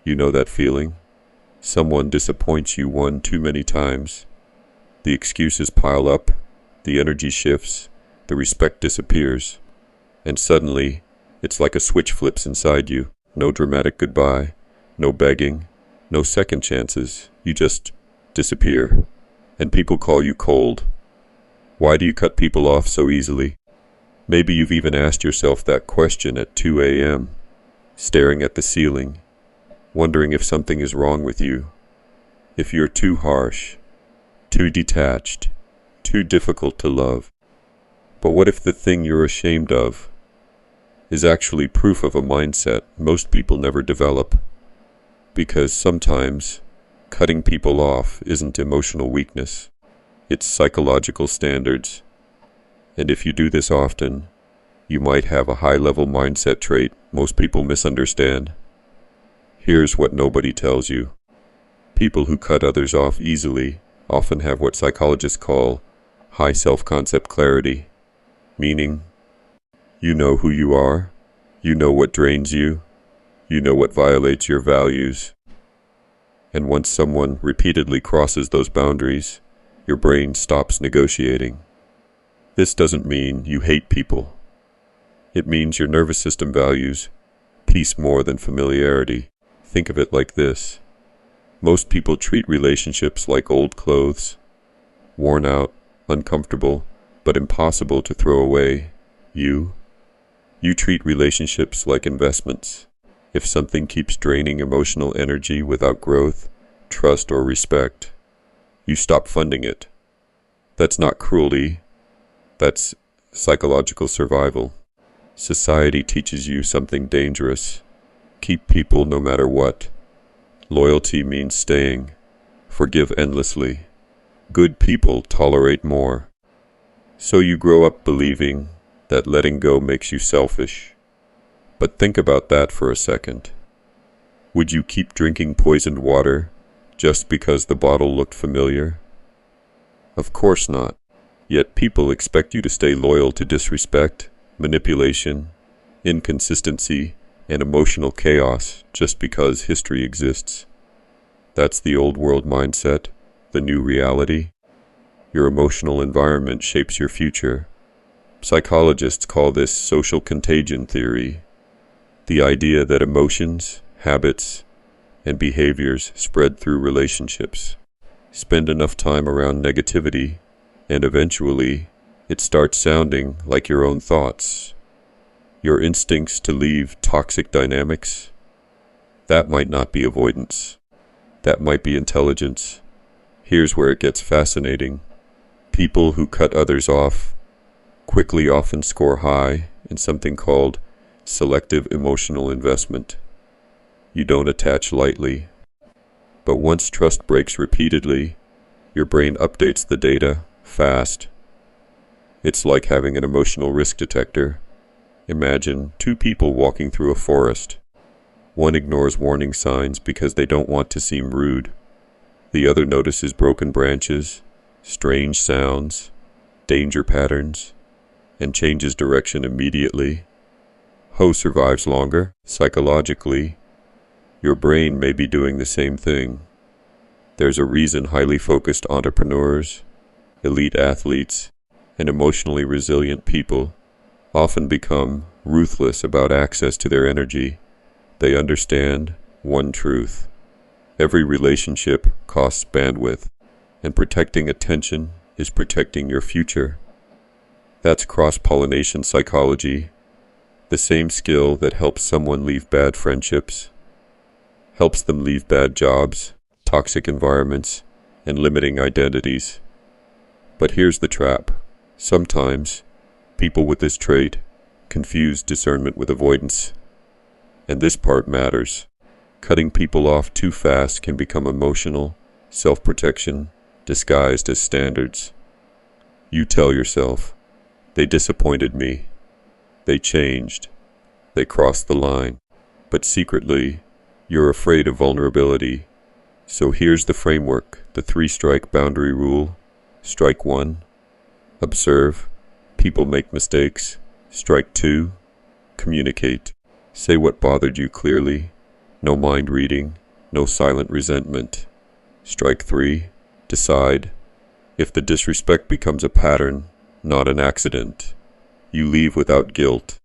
You know that feeling? Someone disappoints you one too many times. The excuses pile up, the energy shifts, the respect disappears, and suddenly, it's like a switch flips inside you. No dramatic goodbye, no begging, no second chances. You just disappear, and people call you cold. Why do you cut people off so easily? Maybe you've even asked yourself that question at 2 a.m., staring at the ceiling, wondering if something is wrong with you, if you're too harsh, too detached, too difficult to love. But what if the thing you're ashamed of is actually proof of a mindset most people never develop? Because sometimes cutting people off isn't emotional weakness, it's psychological standards. And if you do this often, you might have a high-level mindset trait most people misunderstand. Here's what nobody tells you. People who cut others off easily often have what psychologists call high self-concept clarity, meaning you know who you are, you know what drains you, you know what violates your values. And once someone repeatedly crosses those boundaries, your brain stops negotiating. This doesn't mean you hate people. It means your nervous system values peace more than familiarity. Think of it like this. Most people treat relationships like old clothes, worn out, uncomfortable, but impossible to throw away. You treat relationships like investments. If something keeps draining emotional energy without growth, trust, or respect, you stop funding it. That's not cruelty. That's psychological survival. Society teaches you something dangerous. Keep people no matter what. Loyalty means staying. Forgive endlessly. Good people tolerate more. So you grow up believing that letting go makes you selfish. But think about that for a second. Would you keep drinking poisoned water just because the bottle looked familiar? Of course not. Yet people expect you to stay loyal to disrespect, manipulation, inconsistency, and emotional chaos just because history exists. That's the old world mindset, the new reality. Your emotional environment shapes your future. Psychologists call this social contagion theory. The idea that emotions, habits, and behaviors spread through relationships. Spend enough time around negativity, and eventually, it starts sounding like your own thoughts. Your instincts to leave toxic dynamics. That might not be avoidance. That might be intelligence. Here's where it gets fascinating. People who cut others off quickly often score high in something called selective emotional investment. You don't attach lightly. But once trust breaks repeatedly, your brain updates the data fast. It's like having an emotional risk detector. Imagine two people walking through a forest. One ignores warning signs because they don't want to seem rude. The other notices broken branches, strange sounds, danger patterns, and changes direction immediately. Who survives longer? Psychologically, your brain may be doing the same thing. There's a reason highly focused entrepreneurs, elite athletes, and emotionally resilient people often become ruthless about access to their energy. They understand one truth. Every relationship costs bandwidth, and protecting attention is protecting your future. That's cross-pollination psychology, the same skill that helps someone leave bad friendships, helps them leave bad jobs, toxic environments, and limiting identities. But here's the trap. Sometimes, people with this trait confuse discernment with avoidance. And this part matters. Cutting people off too fast can become emotional self-protection disguised as standards. You tell yourself, they disappointed me, they changed, they crossed the line. But secretly, you're afraid of vulnerability. So here's the framework, the 3-strike boundary rule. Strike 1, observe. People make mistakes. Strike 2, communicate. Say what bothered you clearly. No mind reading, no silent resentment. Strike 3. Decide. If the disrespect becomes a pattern, not an accident, you leave without guilt.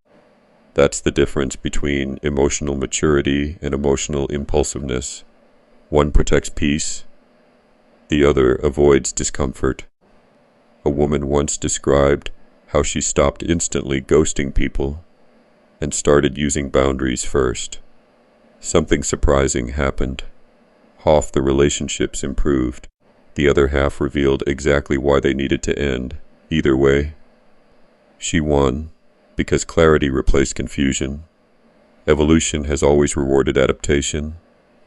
That's the difference between emotional maturity and emotional impulsiveness. One protects peace, the other avoids discomfort. A woman once described how she stopped instantly ghosting people and started using boundaries first. Something surprising happened. Half the relationships improved. The other half revealed exactly why they needed to end. Either way, she won because clarity replaced confusion. Evolution has always rewarded adaptation.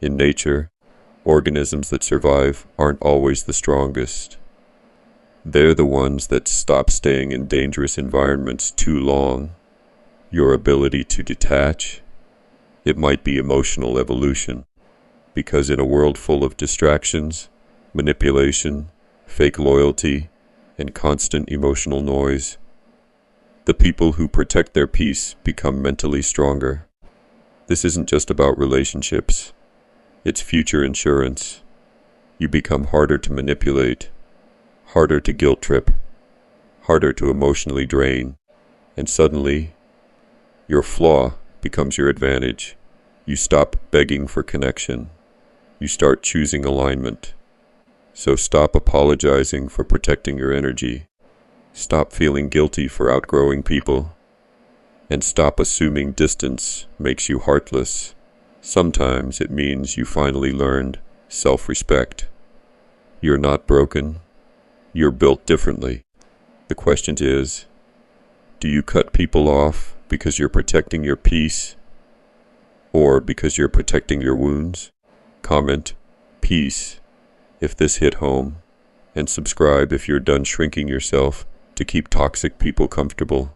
In nature, organisms that survive aren't always the strongest. They're the ones that stop staying in dangerous environments too long. Your ability to detach, it might be emotional evolution, because in a world full of distractions, manipulation, fake loyalty, and constant emotional noise, the people who protect their peace become mentally stronger. This isn't just about relationships, it's future insurance. You become harder to manipulate, harder to guilt trip, harder to emotionally drain, and suddenly, your flaw becomes your advantage. You stop begging for connection. You start choosing alignment. So stop apologizing for protecting your energy. Stop feeling guilty for outgrowing people. And stop assuming distance makes you heartless. Sometimes it means you finally learned self-respect. You're not broken. You're built differently. The question is, do you cut people off because you're protecting your peace, or because you're protecting your wounds? Comment peace if this hit home, and subscribe if you're done shrinking yourself to keep toxic people comfortable.